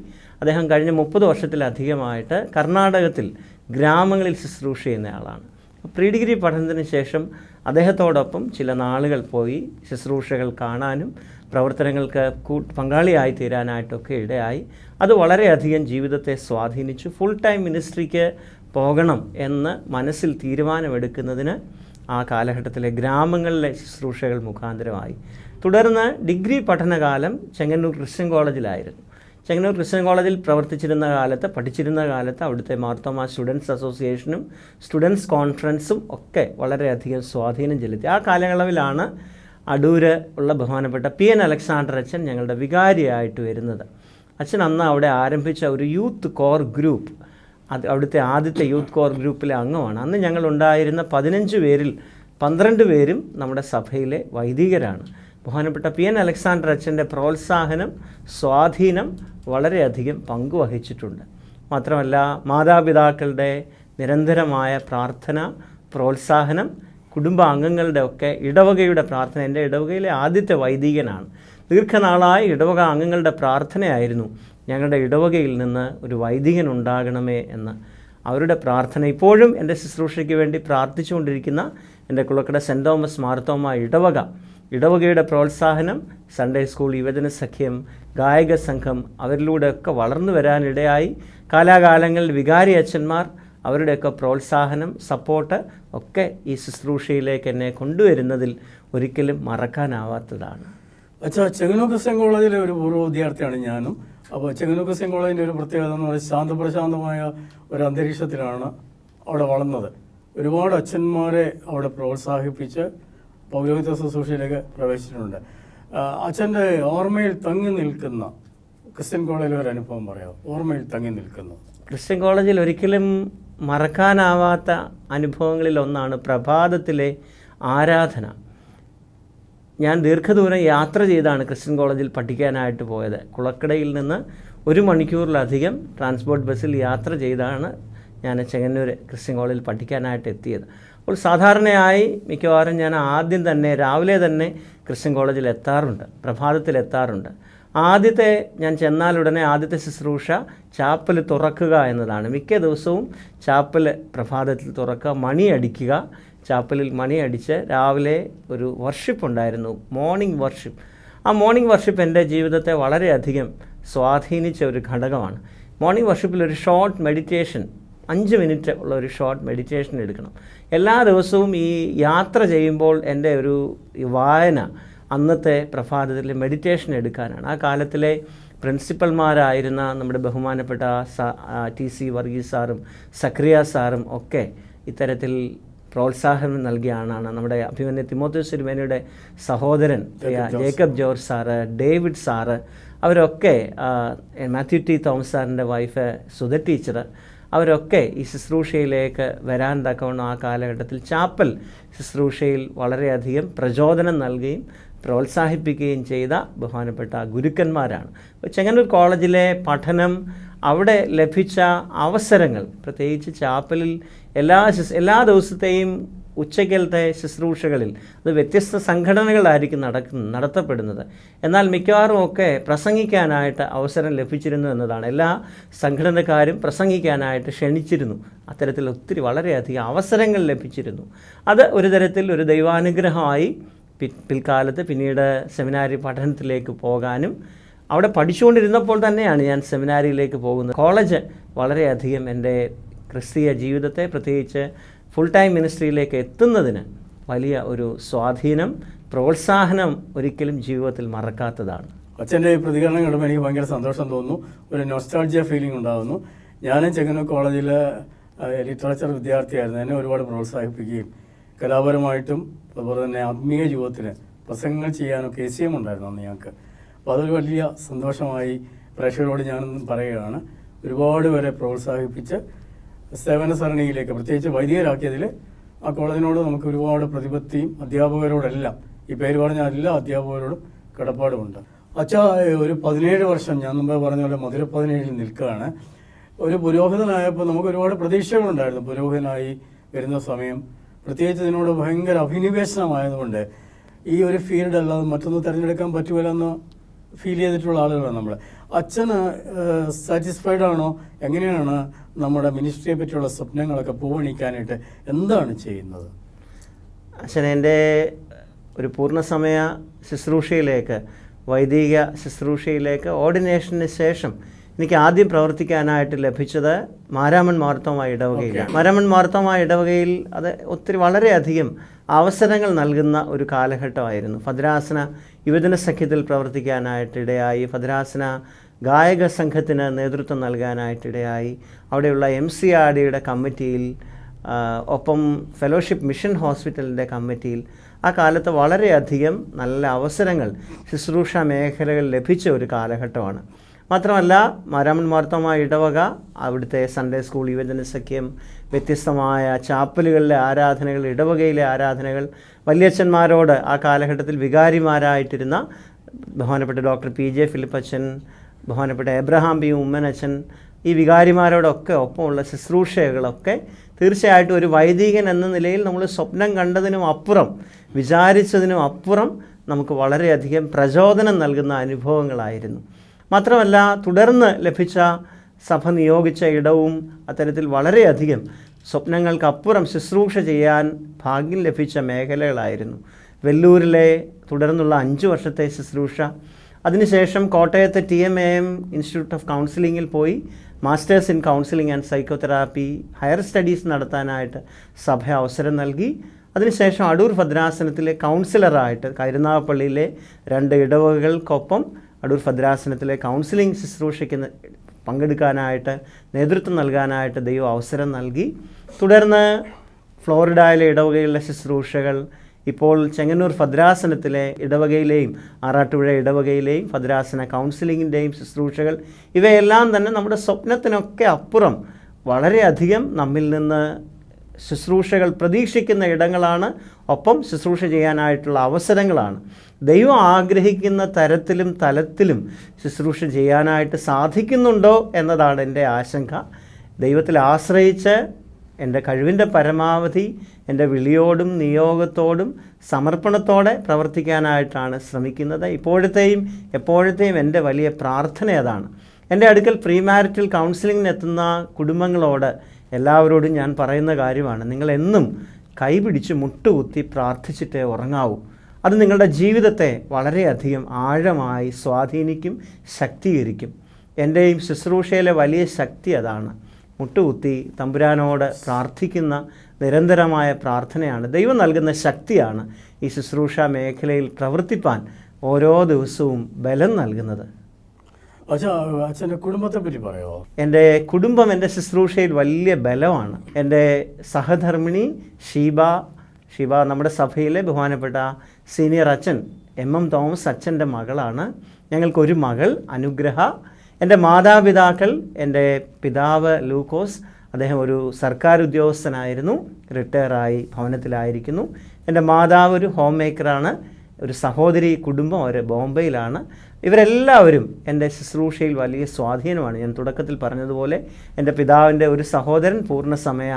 അദ്ദേഹം കഴിഞ്ഞ 30 വർഷത്തിലധികമായിട്ട് കർണാടകത്തിൽ ഗ്രാമങ്ങളിൽ ശുശ്രൂഷ ചെയ്യുന്നയാളാണ്. പ്രീ ഡിഗ്രി പഠനത്തിന് ശേഷം അദ്ദേഹത്തോടൊപ്പം ചില നാളുകൾ പോയി ശുശ്രൂഷകൾ കാണാനും പ്രവർത്തനങ്ങൾക്ക് പങ്കാളിയായി തീരാനായിട്ടൊക്കെ ഇടയായി. അത് വളരെയധികം ജീവിതത്തെ സ്വാധീനിച്ചു. ഫുൾ ടൈം മിനിസ്ട്രിക്ക് പോകണം എന്ന് മനസ്സിൽ തീരുമാനമെടുക്കുന്നതിന് ആ കാലഘട്ടത്തിലെ ഗ്രാമങ്ങളിലെ ശുശ്രൂഷകൾ മുഖാന്തരമായി. തുടർന്ന് ഡിഗ്രി പഠനകാലം ചെങ്ങന്നൂർ ക്രിസ്ത്യൻ കോളേജിലായിരുന്നു. ചെങ്ങന്നൂർ ക്രിസ്ത്യൻ കോളേജിൽ പഠിച്ചിരുന്ന കാലത്ത് അവിടുത്തെ മാർത്തോമ സ്റ്റുഡൻസ് അസോസിയേഷനും സ്റ്റുഡൻസ് കോൺഫറൻസും ഒക്കെ വളരെയധികം സ്വാധീനം ചെലുത്തി. ആ കാലയളവിലാണ് അടൂര് ഉള്ള ബഹുമാനപ്പെട്ട PN അലക്സാണ്ടർ അച്ഛൻ ഞങ്ങളുടെ വികാരിയായിട്ട് വരുന്നത്. അച്ഛൻ അന്ന് അവിടെ ആരംഭിച്ച ഒരു യൂത്ത് കോർ ഗ്രൂപ്പ്, അവിടുത്തെ ആദ്യത്തെ യൂത്ത് കോർ ഗ്രൂപ്പിലെ അംഗമാണ്. അന്ന് ഞങ്ങളുണ്ടായിരുന്ന 15 പേരിൽ 12 പേരും നമ്മുടെ സഭയിലെ വൈദികരാണ്. ബഹുമാനപ്പെട്ട PN അലക്സാണ്ടർ അച്ഛൻ്റെ പ്രോത്സാഹനം, സ്വാധീനം വളരെയധികം പങ്കുവഹിച്ചിട്ടുണ്ട്. മാത്രമല്ല മാതാപിതാക്കളുടെ നിരന്തരമായ പ്രാർത്ഥന, പ്രോത്സാഹനം, കുടുംബാംഗങ്ങളുടെ ഒക്കെ ഇടവകയുടെ പ്രാർത്ഥന. എൻ്റെ ഇടവകയിലെ ആദ്യത്തെ വൈദികനാണ്. ദീർഘനാളായി ഇടവക അംഗങ്ങളുടെ പ്രാർത്ഥനയായിരുന്നു ഞങ്ങളുടെ ഇടവകയിൽ നിന്ന് ഒരു വൈദികൻ ഉണ്ടാകണമേ എന്ന്. അവരുടെ പ്രാർത്ഥന ഇപ്പോഴും എൻ്റെ ശുശ്രൂഷയ്ക്ക് വേണ്ടി പ്രാർത്ഥിച്ചുകൊണ്ടിരിക്കുന്ന എൻ്റെ കുളക്കട സെൻറ് തോമസ് മാർത്തോമ ഇടവകയുടെ പ്രോത്സാഹനം, സൺഡേ സ്കൂൾ, യുവജന സഖ്യം, ഗായക സംഘം, അവരിലൂടെയൊക്കെ വളർന്നു വരാനിടയായി. കാലാകാലങ്ങളിൽ വികാരി അച്ഛന്മാർ, അവരുടെയൊക്കെ പ്രോത്സാഹനം, സപ്പോർട്ട് ഒക്കെ ഈ ശുശ്രൂഷയിലേക്ക് എന്നെ കൊണ്ടുവരുന്നതിൽ ഒരിക്കലും മറക്കാനാവാത്തതാണ്. ചെങ്ങന്നൂർ ക്രിസ്ത്യൻ കോളേജിലെ ഒരു പൂർവ്വ വിദ്യാർത്ഥിയാണ് ഞാനും. അപ്പോൾ ചെങ്ങന്നൂർ ക്രിസ്ത്യൻ കോളേജിൻ്റെ ഒരു പ്രത്യേകത എന്ന് പറയുന്നത് ശാന്തപ്രശാന്തമായ ഒരു അന്തരീക്ഷത്തിലാണ് അവിടെ വളർന്നത്. ഒരുപാട് അച്ഛന്മാരെ അവിടെ പ്രോത്സാഹിപ്പിച്ച് പൗരോഹിത്യ ശുശ്രൂഷയിലേക്ക് പ്രവേശിച്ചിട്ടുണ്ട്. അച്ഛൻ്റെ ഓർമ്മയിൽ തങ്ങി നിൽക്കുന്ന ക്രിസ്ത്യൻ കോളേജിലെ ഒരു അനുഭവം പറയാം. ഓർമ്മയിൽ തങ്ങി നിൽക്കുന്നു ക്രിസ്ത്യൻ കോളേജിൽ ഒരിക്കലും മറക്കാനാവാത്ത അനുഭവങ്ങളിൽ ഒന്നാണ് പ്രഭാതത്തിലെ ആരാധന. ഞാൻ ദീർഘദൂരം യാത്ര ചെയ്താണ് ക്രിസ്ത്യൻ കോളേജിൽ പഠിക്കാനായിട്ട് പോയത്. കുളക്കടയിൽ നിന്ന് 1 മണിക്കൂറിലധികം ട്രാൻസ്പോർട്ട് ബസ്സിൽ യാത്ര ചെയ്താണ് ഞാൻ ചെങ്ങന്നൂർ ക്രിസ്ത്യൻ കോളേജിൽ പഠിക്കാനായിട്ട് എത്തിയത്. അപ്പോൾ സാധാരണയായി മിക്കവാറും ഞാൻ ആദ്യം തന്നെ രാവിലെ തന്നെ ക്രിസ്ത്യൻ കോളേജിൽ എത്താറുണ്ട്, പ്രഭാതത്തിലെത്താറുണ്ട്. ഞാൻ ചെന്നാലുടനെ ആദ്യത്തെ ശുശ്രൂഷ ചാപ്പൽ തുറക്കുക എന്നതാണ്. മിക്ക ദിവസവും ചാപ്പൽ പ്രഭാതത്തിൽ തുറക്കുക, മണിയടിക്കുക. ചാപ്പലിൽ മണിയടിച്ച് രാവിലെ ഒരു വർഷിപ്പ് ഉണ്ടായിരുന്നു, മോർണിംഗ് വർഷിപ്പ്. ആ മോർണിംഗ് വർഷിപ്പ് എൻ്റെ ജീവിതത്തെ വളരെയധികം സ്വാധീനിച്ച ഒരു ഘടകമാണ്. മോർണിംഗ് വർഷിപ്പിൽ ഒരു ഷോർട്ട് മെഡിറ്റേഷൻ, 5 മിനിറ്റ് ഉള്ള ഒരു ഷോർട്ട് മെഡിറ്റേഷൻ എടുക്കണം. എല്ലാ ദിവസവും ഈ യാത്ര ചെയ്യുമ്പോൾ എൻ്റെ ഒരു വായന അന്നത്തെ പ്രഭാതത്തിൽ മെഡിറ്റേഷൻ എടുക്കാനാണ്. ആ കാലത്തിലെ പ്രിൻസിപ്പൽമാരായിരുന്ന നമ്മുടെ ബഹുമാനപ്പെട്ട TC വർഗീസ് സാറും സക്രിയ സാറും ഒക്കെ ഇത്തരത്തിൽ പ്രോത്സാഹനം നൽകിയ ആളാണ്. നമ്മുടെ അഭിമന്യ തിമോത്തിയോസ് തിരുമേനിയുടെ സഹോദരൻ Jacob George sir, David sir, അവരൊക്കെ മാത്യു T. തോമസ് സാറിൻ്റെ വൈഫ് സുധ ടീച്ചർ, അവരൊക്കെ ഈ ശുശ്രൂഷയിലേക്ക് വരാൻ തക്കവണ്ണം ആ കാലഘട്ടത്തിൽ ചാപ്പൽ ശുശ്രൂഷയിൽ വളരെയധികം പ്രചോദനം നൽകുകയും പ്രോത്സാഹിപ്പിക്കുകയും ചെയ്ത ബഹുമാനപ്പെട്ട ഗുരുക്കന്മാരാണ്. ചെങ്ങന്നൂർ കോളേജിലെ പഠനം, അവിടെ ലഭിച്ച അവസരങ്ങൾ, പ്രത്യേകിച്ച് ചാപ്പലിൽ എല്ലാ ദിവസത്തെയും ഉച്ചയ്ക്കലത്തെ ശുശ്രൂഷകളിൽ അത് വ്യത്യസ്ത സംഘടനകളായിരിക്കും നടത്തപ്പെടുന്നത്. എന്നാൽ മിക്കവാറും ഒക്കെ പ്രസംഗിക്കാനായിട്ട് അവസരം ലഭിച്ചിരുന്നു എന്നതാണ്. എല്ലാ സംഘടനക്കാരും പ്രസംഗിക്കാനായിട്ട് ക്ഷണിച്ചിരുന്നു. അത്തരത്തിൽ ഒത്തിരി വളരെയധികം അവസരങ്ങൾ ലഭിച്ചിരുന്നു. അത് ഒരു തരത്തിൽ ഒരു ദൈവാനുഗ്രഹമായി പിൽക്കാലത്ത് പിന്നീട് സെമിനാരി പഠനത്തിലേക്ക് പോകാനും, അവിടെ പഠിച്ചുകൊണ്ടിരുന്നപ്പോൾ തന്നെയാണ് ഞാൻ സെമിനാരിയിലേക്ക് പോകുന്നത്. കോളേജ് വളരെയധികം എൻ്റെ ക്രിസ്തീയ ജീവിതത്തെ, പ്രത്യേകിച്ച് ഫുൾ ടൈം മിനിസ്ട്രിയിലേക്ക് എത്തുന്നതിന് വലിയ ഒരു സ്വാധീനം, പ്രോത്സാഹനം ഒരിക്കലും ജീവിതത്തിൽ മറക്കാത്തതാണ്. അച്ഛൻ്റെ ഈ പ്രതികരണം കേട്ടപ്പോൾ എനിക്ക് ഭയങ്കര സന്തോഷം തോന്നുന്നു. ഒരു നൊസ്റ്റാൾജിയ ഫീലിംഗ് ഉണ്ടാകുന്നു. ഞാനും ചെങ്ങന്നൂർ കോളേജിൽ ലിറ്ററേച്ചർ വിദ്യാർത്ഥിയായിരുന്നു. എന്നെ ഒരുപാട് പ്രോത്സാഹിപ്പിക്കുകയും കലാപരമായിട്ടും അതുപോലെ തന്നെ ആത്മീയ ജീവിതത്തിന് പ്രസംഗങ്ങൾ ചെയ്യാനൊക്കെ ACM ഉണ്ടായിരുന്നു അന്ന് ഞങ്ങൾക്ക്. അപ്പോൾ അതൊരു വലിയ സന്തോഷമായി പ്രേക്ഷകരോട് ഞാനൊന്നും പറയുകയാണ്. ഒരുപാട് പേരെ പ്രോത്സാഹിപ്പിച്ച് സേവന സരണിയിലേക്ക് പ്രത്യേകിച്ച് വൈദികരാക്കിയതിൽ ആ കോളേജിനോട് നമുക്ക് ഒരുപാട് പ്രതിപത്തിയും അധ്യാപകരോടെല്ലാം ഈ പേര് പറഞ്ഞ എല്ലാ അധ്യാപകരോടും കടപ്പാടുമുണ്ട്. അച്ഛാ ഒരു 17 വർഷം ഞാൻ മുമ്പേ പറഞ്ഞ പോലെ മധുര 17 നിൽക്കുകയാണ്. ഒരു പുരോഹിതനായപ്പോൾ നമുക്ക് ഒരുപാട് പ്രതീക്ഷകളുണ്ടായിരുന്നു. പുരോഹിതനായി വരുന്ന സമയം പ്രത്യേകിച്ച് ഇതിനോട് ഭയങ്കര അഭിനിവേശനമായതുകൊണ്ട് ഈ ഒരു ഫീൽഡ് അല്ലാതെ മറ്റൊന്ന് തിരഞ്ഞെടുക്കാൻ പറ്റുമല്ലെന്ന് ഫീൽ ചെയ്തിട്ടുള്ള ആളുകളാണ് നമ്മൾ. അച്ഛന് സാറ്റിസ്ഫൈഡ് ആണോ? എങ്ങനെയാണ് നമ്മുടെ മിനിസ്ട്രിയെ പറ്റിയുള്ള സ്വപ്നങ്ങളൊക്കെ പൂവണിക്കാനായിട്ട് എന്താണ് ചെയ്യുന്നത്? അച്ഛൻ എൻ്റെ ഒരു പൂർണ്ണസമയ ശുശ്രൂഷയിലേക്ക്, വൈദിക ശുശ്രൂഷയിലേക്ക് ഓർഡിനേഷന് ശേഷം എനിക്ക് ആദ്യം പ്രവർത്തിക്കാനായിട്ട് ലഭിച്ചത് മാരാമൺ മാർത്തോമ ഇടവകയിലാണ്. മാരാമൺ മാർത്തോമ ഇടവകയിൽ അത് ഒത്തിരി വളരെയധികം അവസരങ്ങൾ നൽകുന്ന ഒരു കാലഘട്ടമായിരുന്നു. ഭദ്രാസന യുവജന സഖ്യത്തിൽ പ്രവർത്തിക്കാനായിട്ടിടയായി, ഭദ്രാസന ഗായക സംഘത്തിന് നേതൃത്വം നൽകാനായിട്ടിടയായി, അവിടെയുള്ള MCRDയുടെ കമ്മിറ്റിയിൽ, ഒപ്പം ഫെലോഷിപ്പ് മിഷൻ ഹോസ്പിറ്റലിൻ്റെ കമ്മിറ്റിയിൽ ആ കാലത്ത് വളരെയധികം നല്ല അവസരങ്ങൾ ശുശ്രൂഷ മേഖലകളിൽ ലഭിച്ച ഒരു കാലഘട്ടമാണ്. മാത്രമല്ല മാരാമൺ മാർത്തോമ ഇടവക, അവിടുത്തെ സൺഡേ സ്കൂൾ, യുവജന സഖ്യം, വ്യത്യസ്തമായ ചാപ്പലുകളിലെ ആരാധനകൾ, ഇടവകയിലെ ആരാധനകൾ, വല്യച്ഛന്മാരോട് ആ കാലഘട്ടത്തിൽ വികാരിമാരായിട്ടിരുന്ന ബഹുമാനപ്പെട്ട ഡോക്ടർ PJ ഫിലിപ്പച്ചൻ, ബഹുമാനപ്പെട്ട എബ്രഹാം B ഉമ്മനച്ചൻ, ഈ വികാരിമാരോടൊക്കെ ഒപ്പമുള്ള ശുശ്രൂഷകളൊക്കെ തീർച്ചയായിട്ടും ഒരു വൈദികൻ എന്ന നിലയിൽ നമ്മൾ സ്വപ്നം കണ്ടതിനും അപ്പുറം, വിചാരിച്ചതിനും അപ്പുറം നമുക്ക് വളരെയധികം പ്രചോദനം നൽകുന്ന അനുഭവങ്ങളായിരുന്നു. മാത്രമല്ല തുടർന്ന് ലഭിച്ച സഭ നിയോഗിച്ച ഇടവും അത്തരത്തിൽ വളരെയധികം സ്വപ്നങ്ങൾക്കപ്പുറം ശുശ്രൂഷ ചെയ്യാൻ ഭാഗ്യം ലഭിച്ച മേഖലകളായിരുന്നു. വെല്ലൂരിലെ തുടർന്നുള്ള 5 വർഷത്തെ ശുശ്രൂഷ, അതിനുശേഷം കോട്ടയത്തെ TMAM ഇൻസ്റ്റിറ്റ്യൂട്ട് ഓഫ് കൗൺസിലിങ്ങിൽ പോയി masters in counselling and psychotherapy higher studies നടത്താനായിട്ട് സഭ അവസരം നൽകി. അതിനുശേഷം അടൂർ ഭദ്രാസനത്തിലെ കൗൺസിലറായിട്ട് കരുനാഗപ്പള്ളിയിലെ 2 ഇടവകകൾക്കൊപ്പം അടൂർ ഭദ്രാസനത്തിലെ കൗൺസിലിംഗ് ശുശ്രൂഷയ്ക്ക് പങ്കെടുക്കാനായിട്ട്, നേതൃത്വം നൽകാനായിട്ട് ദൈവം അവസരം നൽകി. തുടർന്ന് ഫ്ലോറിഡയിലെ ഇടവകയിലെ ശുശ്രൂഷകൾ, ഇപ്പോൾ ചെങ്ങന്നൂർ ഭദ്രാസനത്തിലെ ഇടവകയിലെയും ആറാട്ടുപുഴ ഇടവകയിലെയും ഭദ്രാസന കൗൺസിലിങ്ങിൻ്റെയും ശുശ്രൂഷകൾ, ഇവയെല്ലാം തന്നെ നമ്മുടെ സ്വപ്നത്തിനൊക്കെ അപ്പുറം വളരെയധികം നമ്മിൽ നിന്ന് ശുശ്രൂഷകൾ പ്രതീക്ഷിക്കുന്ന ഇടങ്ങളാണ്. ഒപ്പം ശുശ്രൂഷ ചെയ്യാനായിട്ടുള്ള അവസരങ്ങളാണ്. ദൈവം ആഗ്രഹിക്കുന്ന തരത്തിലും തലത്തിലും ശുശ്രൂഷ ചെയ്യാനായിട്ട് സാധിക്കുന്നുണ്ടോ എന്നതാണ് എൻ്റെ ആശങ്ക. ദൈവത്തിൽ ആശ്രയിച്ച് എൻ്റെ കഴിവിൻ്റെ പരമാവധി എൻ്റെ വിളിയോടും നിയോഗത്തോടും സമർപ്പണത്തോടെ പ്രവർത്തിക്കാനായിട്ടാണ് ശ്രമിക്കുന്നത്. ഇപ്പോഴത്തെയും എപ്പോഴത്തെയും എൻ്റെ വലിയ പ്രാർത്ഥന അതാണ്. എൻ്റെ അടുക്കൽ പ്രീമാരിറ്റൽ കൗൺസിലിങ്ങിനെത്തുന്ന കുടുംബങ്ങളോട് എല്ലാവരോടും ഞാൻ പറയുന്ന കാര്യമാണ്, നിങ്ങളെന്നും കൈപിടിച്ച് മുട്ടുകുത്തി പ്രാർത്ഥിച്ചിട്ടേ ഉറങ്ങാവൂ. അത് നിങ്ങളുടെ ജീവിതത്തെ വളരെയധികം ആഴമായി സ്വാധീനിക്കും, ശക്തീകരിക്കും. എൻ്റെയും ശുശ്രൂഷയിലെ വലിയ ശക്തി അതാണ്. മുട്ടുകുത്തി തമ്പുരാനോട് പ്രാർത്ഥിക്കുന്ന നിരന്തരമായ പ്രാർത്ഥനയാണ്, ദൈവം നൽകുന്ന ശക്തിയാണ് ഈ ശുശ്രൂഷ മേഖലയിൽ പ്രവർത്തിപ്പാൻ ഓരോ ദിവസവും ബലം നൽകുന്നത്. അച്ഛൻ്റെ കുടുംബത്തെ പറ്റി പറയുമോ? എൻ്റെ കുടുംബം എൻ്റെ ശുശ്രൂഷയിൽ വലിയ ബലമാണ്. എൻ്റെ സഹധർമ്മിണി ഷീബ നമ്മുടെ സഭയിലെ ബഹുമാനപ്പെട്ട സീനിയർ അച്ഛൻ MM തോമസ് അച്ഛൻ്റെ മകളാണ്. ഞങ്ങൾക്കൊരു മകൾ അനുഗ്രഹ. എൻ്റെ മാതാപിതാക്കൾ, എൻ്റെ പിതാവ് ലൂക്കോസ്, അദ്ദേഹം ഒരു സർക്കാർ ഉദ്യോഗസ്ഥനായിരുന്നു, റിട്ടയറായി ഭവനത്തിലായിരിക്കുന്നു. എൻ്റെ മാതാവ് ഒരു ഹോം മേക്കറാണ്. ഒരു സഹോദരി കുടുംബം അവർ ബോംബെയിലാണ്. ഇവരെല്ലാവരും എൻ്റെ ശുശ്രൂഷയിൽ വലിയ സ്വാധീനമാണ്. ഞാൻ തുടക്കത്തിൽ പറഞ്ഞതുപോലെ എൻ്റെ പിതാവിൻ്റെ ഒരു സഹോദരൻ പൂർണ്ണസമയ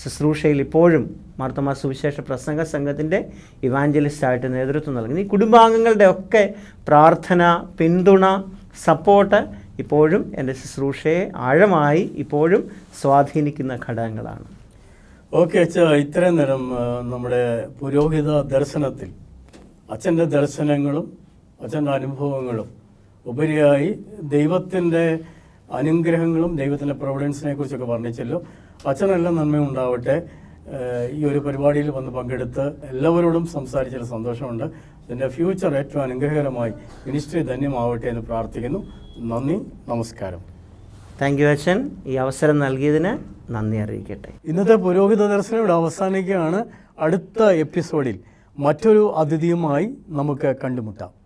ശുശ്രൂഷയിൽ ഇപ്പോഴും മാർത്തോമാ സുവിശേഷ പ്രസംഗ സംഘത്തിൻ്റെ ഇവാഞ്ചലിസ്റ്റായിട്ട് നേതൃത്വം നൽകുന്നു. ഈ കുടുംബാംഗങ്ങളുടെ ഒക്കെ പ്രാർത്ഥന, പിന്തുണ, സപ്പോർട്ട് ഇപ്പോഴും എൻ്റെ ശുശ്രൂഷയെ ആഴമായി ഇപ്പോഴും സ്വാധീനിക്കുന്ന ഘടകങ്ങളാണ്. ഓക്കെ അച്ഛാ, ഇത്രയും നേരം നമ്മുടെ പുരോഹിത ദർശനത്തിൽ അച്ഛൻ്റെ ദർശനങ്ങളും അച്ഛൻ്റെ അനുഭവങ്ങളും ഉപരിയായി ദൈവത്തിൻ്റെ അനുഗ്രഹങ്ങളും ദൈവത്തിൻ്റെ പ്രൊവിഡൻസിനെ കുറിച്ചൊക്കെ പറഞ്ഞിച്ചല്ലോ. അച്ഛനെല്ലാം നന്മയുണ്ടാവട്ടെ. ഈ ഒരു പരിപാടിയിൽ വന്ന് പങ്കെടുത്ത് എല്ലാവരോടും സംസാരിച്ചതിൽ സന്തോഷമുണ്ട്. ഇതിൻ്റെ ഫ്യൂച്ചർ ഏറ്റവും അനുഗ്രഹകരമായി മിനിസ്ട്രി ധന്യമാവട്ടെ എന്ന് പ്രാർത്ഥിക്കുന്നു. നന്ദി, നമസ്കാരം. താങ്ക് യു അച്ഛൻ. ഈ അവസരം നൽകിയതിന് നന്ദി അറിയിക്കട്ടെ. ഇന്നത്തെ പുരോഹിത ദർശനം ഇവിടെ അവസാനിക്കുകയാണ്. അടുത്ത എപ്പിസോഡിൽ മറ്റൊരു അതിഥിയുമായി നമുക്ക് കണ്ടുമുട്ടാം.